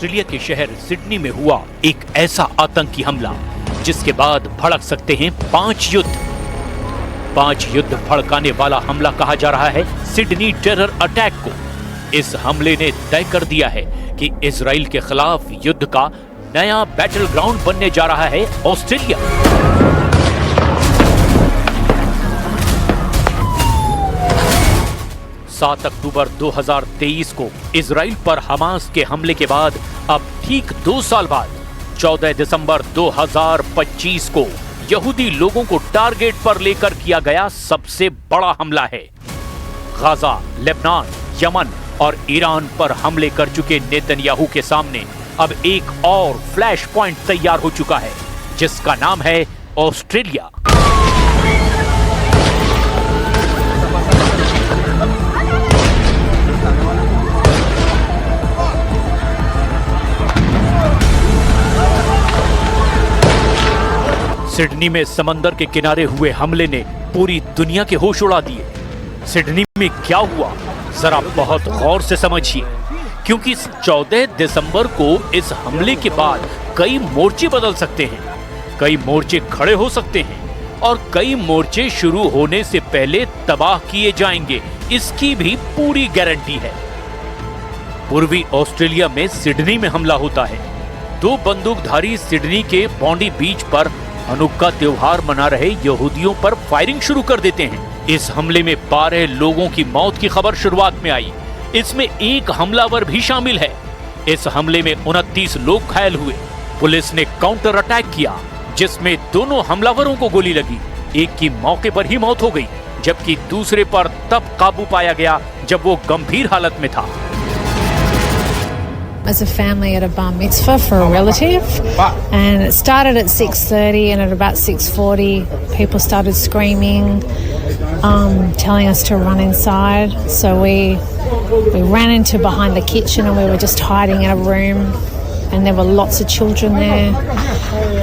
Australia के शहर Sydney में हुआ एक ऐसा आतंकी हमला जिसके बाद भड़क सकते हैं 5 युद्ध। 5 युद्ध भड़काने वाला हमला कहा जा रहा है सिडनी टेरर अटैक को। इस हमले ने तय कर दिया है कि इजराइल के खिलाफ युद्ध का नया बैटल ग्राउंड बनने जा रहा है ऑस्ट्रेलिया। अक्टूबर 2023 को इजराइल पर हमास के हमले के बाद अब ठीक 2 साल बाद 14 दिसंबर 2025 को यहूदी लोगों को टारगेट पर लेकर किया गया सबसे बड़ा हमला है। गाजा, लेबनान, यमन और ईरान पर हमले कर चुके नेतन्याहू के सामने अब एक और फ्लैश पॉइंट तैयार हो चुका है जिसका नाम है ऑस्ट्रेलिया। सिडनी में समंदर के किनारे हुए हमले ने पूरी दुनिया के होश उड़ा दिए। सिडनी में क्या हुआ जरा बहुत गौर से समझिए, क्योंकि 14 दिसंबर को इस हमले के बाद कई मोर्चे बदल सकते हैं, कई मोर्चे खड़े हो सकते हैं और कई मोर्चे शुरू होने से पहले तबाह किए जाएंगे, इसकी भी पूरी गारंटी है। पूर्वी ऑस्ट्रेलिया में सिडनी में हमला होता है। 2 बंदूकधारी सिडनी के बॉन्डी बीच पर हनुक्का त्योहार मना रहे यहूदियों पर फायरिंग शुरू कर देते हैं। इस हमले में 12 लोगों की मौत की खबर शुरुआत में आई। इसमें एक हमलावर भी शामिल है। इस हमले में 29 लोग घायल हुए। पुलिस ने काउंटर अटैक किया जिसमें दोनों हमलावरों को गोली लगी। एक की मौके पर ही मौत हो गई, जबकि दूसरे पर तब काबू पाया गया जब वो गंभीर हालत में था। As a family at a bar mitzvah for a relative, and it started at 6:30, and at about 6:40 people started screaming, telling us to run inside. So we ran into behind the kitchen and we were just hiding in a room, and there were lots of children there.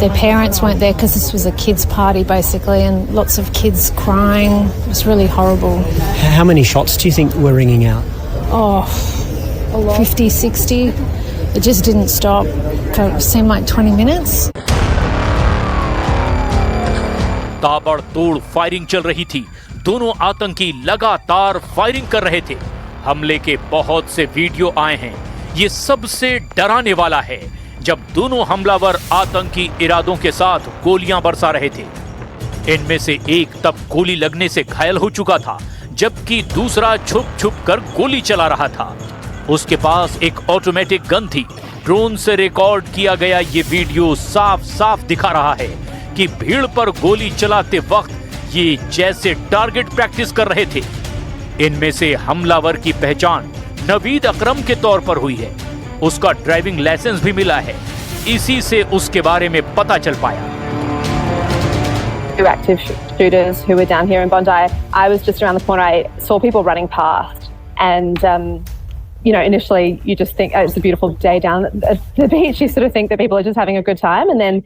Their parents weren't there because this was a kids party basically, and lots of kids crying. It was really horrible. How many shots do you think were ringing out? Oh, 50, 60. It just didn't stop for it seemed like 20 minutes. ताबड़तोड़ firing चल रही थी। दोनों आतंकी लगातार firing कर रहे थे। हमले के बहुत से वीडियो आए हैं। ये सबसे डराने वाला है जब दोनों हमलावर आतंकी इरादों के साथ गोलियां बरसा रहे थे। इनमें से एक तब गोली लगने से घायल हो चुका था, जबकि दूसरा छुप छुप कर गोली चला रहा था। उसके पास एक ऑटोमेटिक गन थी। ड्रोन से रिकॉर्ड किया गया ये वीडियो साफ साफ दिखा रहा है कि भीड़ पर गोली चलाते वक्त ये जैसे टारगेट प्रैक्टिस कर रहे थे। इनमें से हमलावर की पहचान नवीद अकरम के तौर पर हुई है। उसका ड्राइविंग लाइसेंस भी मिला है। इसी से उसके बारे में पता चल पाया। Two active shooters who were down here in Bondi. I was just around the corner. I saw people running past, and you know, initially you just think, oh, it's a beautiful day down at the beach. You sort of think that people are just having a good time, and then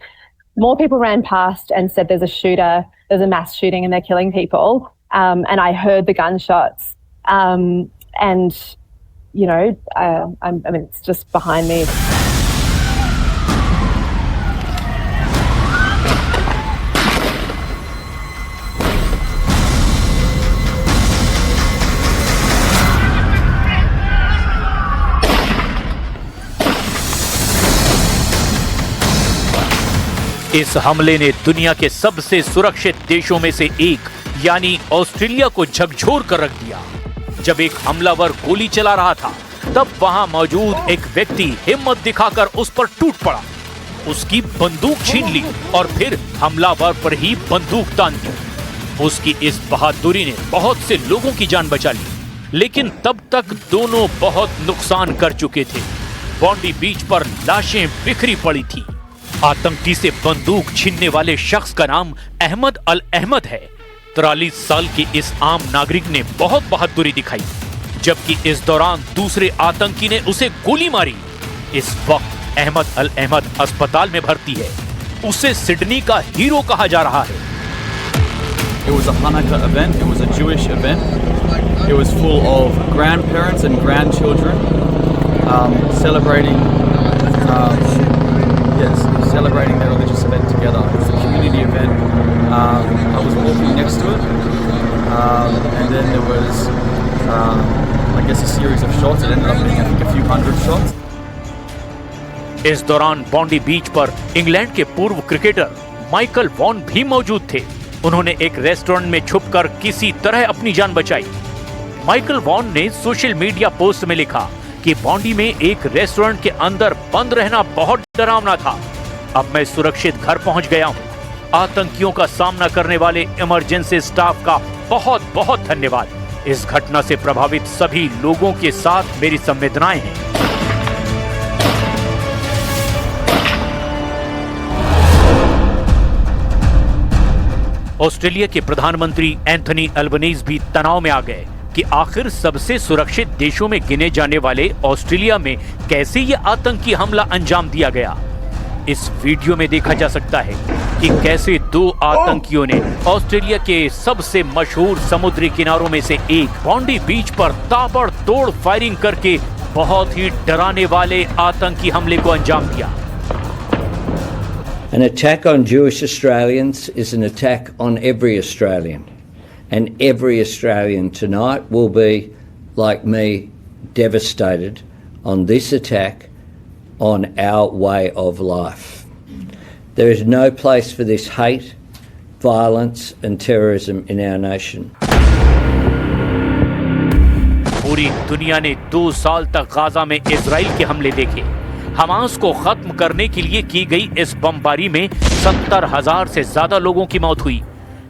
more people ran past and said, "There's a shooter. There's a mass shooting, and they're killing people." And I heard the gunshots, and you know, I mean, it's just behind me. इस हमले ने दुनिया के सबसे सुरक्षित देशों में से एक यानी ऑस्ट्रेलिया को झकझोर कर रख दिया। जब एक हमलावर गोली चला रहा था, तब वहां मौजूद एक व्यक्ति हिम्मत दिखाकर उस पर टूट पड़ा। उसकी बंदूक छीन ली और फिर हमलावर पर ही बंदूक तान दी। उसकी इस बहादुरी ने बहुत से लोगों की जान बचा ली, लेकिन तब तक दोनों बहुत नुकसान कर चुके थे। बॉन्डी बीच पर लाशें बिखरी पड़ी थी। आतंकी से बंदूक छीनने वाले शख्स का नाम अहमद अल अहमद है। 43 साल के इस आम नागरिक ने बहुत बहादुरी दिखाई, जबकि इस दौरान दूसरे आतंकी ने उसे गोली मारी। इस वक्त अहमद अल अहमद अस्पताल में भर्ती है। उसे सिडनी का हीरो कहा जा रहा है। It was a Hanukkah event. It was a Jewish event. It was full of grandparents and grandchildren celebrating yes, celebrating their religious event together. It was a community event. I was walking next to it, and then there was, I guess, a series of shots. It ended up being, I think, a few hundred shots. इस दौरान बॉन्डी बीच पर England के पूर्व cricketer Michael Vaughan भी मौजूद थे। उन्होंने एक रेस्टोरेंट में छुपकर किसी तरह अपनी जान बचाई। माइकल वॉन ने सोशल मीडिया पोस्ट में लिखा कि बॉन्डी में एक रेस्टोरेंट के अंदर बंद रहना बहुत डरावना था। अब मैं सुरक्षित घर पहुंच गया हूं। आतंकियों का सामना करने वाले इमरजेंसी स्टाफ का बहुत बहुत धन्यवाद। इस घटना से प्रभावित सभी लोगों के साथ मेरी संवेदनाएं हैं। ऑस्ट्रेलिया के प्रधानमंत्री एंथनी अल्बनीज भी तनाव में आ गए कि आखिर सबसे सुरक्षित देशों में गिने जाने वाले ऑस्ट्रेलिया में कैसे ये आतंकी हमला अंजाम दिया गया। इस वीडियो में देखा जा सकता है कि कैसे दो आतंकियों ने ऑस्ट्रेलिया के सबसे मशहूर समुद्री किनारों में से एक बॉन्डी बीच पर ताबड़तोड़ फायरिंग करके बहुत ही डराने वाले आतंकी हमले को अंजाम दिया। An attack on Jewish Australians is an attack on every Australian. And every Australian tonight will be, like me, devastated on this attack on our way of life. There is no place for this hate, violence and terrorism in our nation. पूरी दुनिया ने 2 साल तक Gaza में Israel के हमले देखे। Hamas को खत्म करने के लिए की गई इस बमबारी में 70,000 से ज्यादा लोगों की मौत हुई,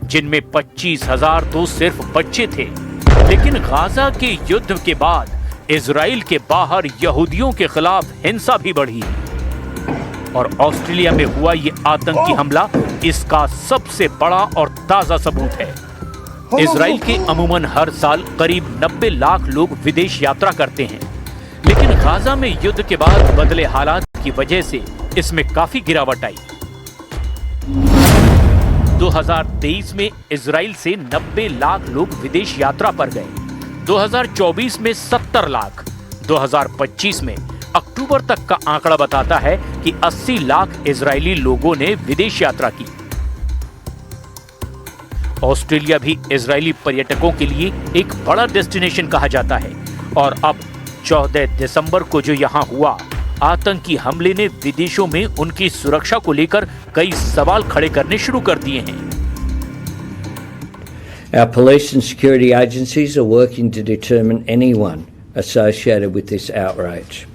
जिनमें 25,000 तो सिर्फ बच्चे थे। लेकिन गाजा के युद्ध के बाद इजराइल के बाहर यहूदियों के खिलाफ हिंसा भी बढ़ी और ऑस्ट्रेलिया में हुआ ये आतंकी हमला इसका सबसे बड़ा और ताजा सबूत है। इजराइल के अमूमन हर साल करीब 90 लाख लोग विदेश यात्रा करते हैं, लेकिन गाजा में युद्ध के बाद बदले हालात की वजह से इसमें काफी गिरावट आई। 2023 में इजराइल से 90 लाख लोग विदेश यात्रा पर गए, 2024 में 70 लाख, 2025 में अक्टूबर तक का आंकड़ा बताता है कि 80 लाख इजरायली लोगों ने विदेश यात्रा की। ऑस्ट्रेलिया भी इजरायली पर्यटकों के लिए एक बड़ा डेस्टिनेशन कहा जाता है और अब 14 दिसंबर को जो यहां हुआ आतंकी हमले ने विदेशों में उनकी सुरक्षा को लेकर कई सवाल खड़े करने शुरू कर दिए हैं। Our police and security agencies are working to determine anyone associated with this outrage.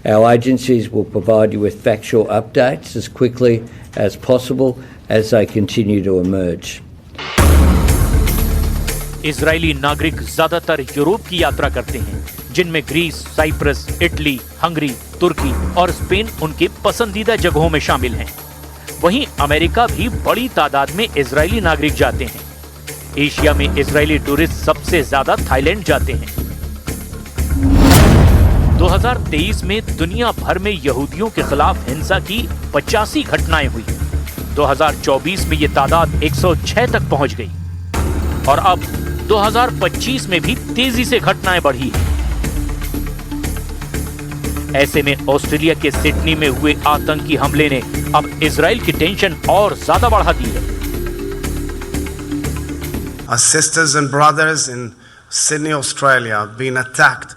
Our agencies will provide you with factual updates as quickly as possible as they continue to emerge. Israeli नागरिक ज्यादातर Europe की यात्रा करते हैं, जिनमें Greece, Cyprus, Italy, Hungary, तुर्की और Spain उनके पसंदीदा जगहों में शामिल हैं। वहीं अमेरिका भी बड़ी तादाद में इजरायली नागरिक जाते हैं। एशिया में इजरायली टूरिस्ट सबसे ज्यादा थाईलैंड जाते हैं। 2023 में दुनिया भर में यहूदियों के खिलाफ हिंसा की 85 घटनाएं हुई। 2024 में ये तादाद 106 तक पहुंच गई और अब 2025 में भी तेजी से घटनाएं बढ़ी हैं। ऐसे में ऑस्ट्रेलिया के सिडनी में हुए आतंकी हमले ने अब इजराइल की टेंशन और ज्यादा बढ़ा दी है। Our sisters and brothers in Sydney, Australia, have been attacked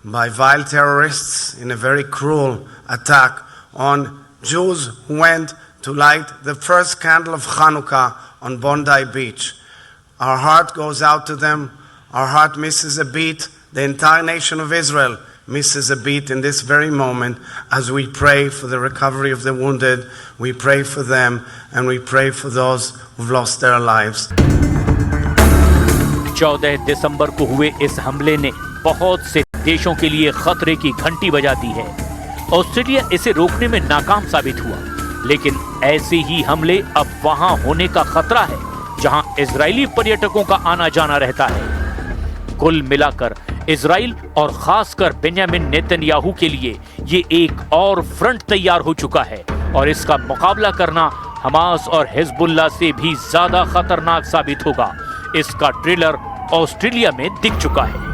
by vile terrorists in a very cruel attack on Jews who went to light the first candle of Hanukkah on Bondi Beach. Our heart goes out to them. Our heart misses a beat. The entire nation of Israel misses a beat in this very moment as we pray for the recovery of the wounded. We pray for them and we pray for those who've lost their lives. 14 दिसंबर को हुए इस हमले ने बहुत से देशों के लिए खतरे की घंटी बजा दी है। ऑस्ट्रेलिया इसे रोकने में नाकाम साबित हुआ, लेकिन ऐसे ही हमले अब वहां होने का खतरा है जहां इजरायली पर्यटकों का आना जाना रहता है। कुल मिलाकर इजराइल और खासकर बेंजामिन नेतन्याहू के लिए ये एक और फ्रंट तैयार हो चुका है और इसका मुकाबला करना हमास और हिजबुल्लाह से भी ज्यादा खतरनाक साबित होगा। इसका ट्रेलर ऑस्ट्रेलिया में दिख चुका है।